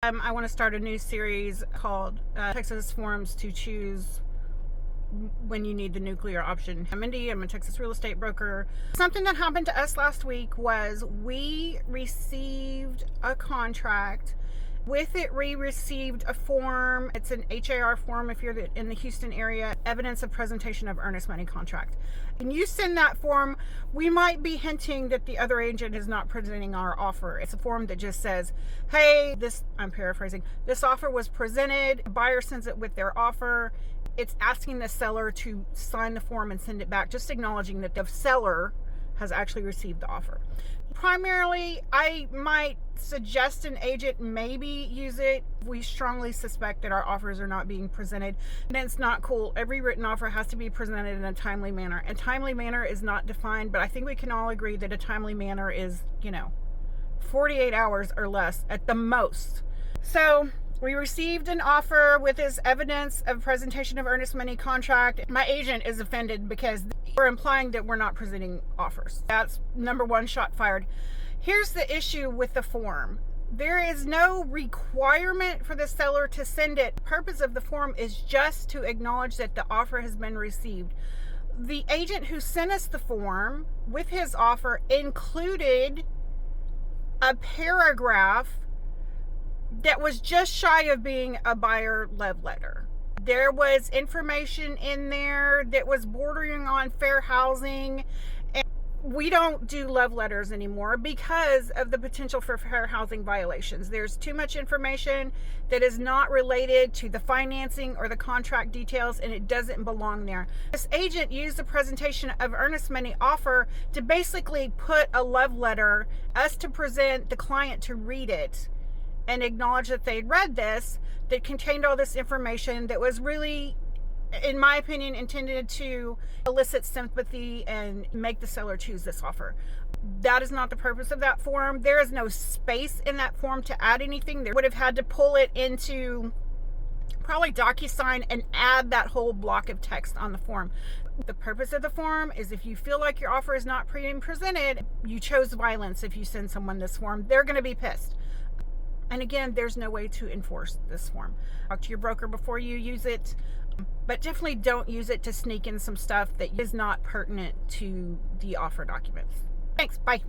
I want to start a new series called Texas Forms to Choose When You Need the Nuclear Option. I'm Mindy. I'm a Texas real estate broker. Something that happened to us last week was we received a contract. With it, we received a form. It's an HAR form if you're in the Houston area, evidence of presentation of earnest money contract. And you send that form, we might be hinting that the other agent is not presenting our offer. It's a form that just says, hey, I'm paraphrasing, this offer was presented, the buyer sends it with their offer. It's asking the seller to sign the form and send it back, just acknowledging that the seller has actually received the offer. Primarily, I might suggest an agent maybe use it. We strongly suspect that our offers are not being presented, and it's not cool. Every written offer has to be presented in a timely manner. A timely manner is not defined, but I think we can all agree that a timely manner is, 48 hours or less at the most. So we received an offer with this evidence of presentation of earnest money contract. My agent is offended because we're implying that we're not presenting offers. That's number one, shot fired. Here's the issue with the form. There is no requirement for the seller to send it. The purpose of the form is just to acknowledge that the offer has been received. The agent who sent us the form with his offer included a paragraph that was just shy of being a buyer love letter. There was information in there that was bordering on fair housing. And we don't do love letters anymore because of the potential for fair housing violations. There's too much information that is not related to the financing or the contract details, and it doesn't belong there. This agent used the presentation of earnest money offer to basically put a love letter, us to present, the client to read it and acknowledge that they'd read this, that contained all this information that was really, in my opinion, intended to elicit sympathy and make the seller choose this offer. That is not the purpose of that form. There is no space in that form to add anything. They would have had to pull it into probably DocuSign and add that whole block of text on the form. The purpose of the form is if you feel like your offer is not being presented, you chose violence if you send someone this form. They're going to be pissed. And again, there's no way to enforce this form. Talk to your broker before you use it, but definitely don't use it to sneak in some stuff that is not pertinent to the offer documents. Thanks. Bye.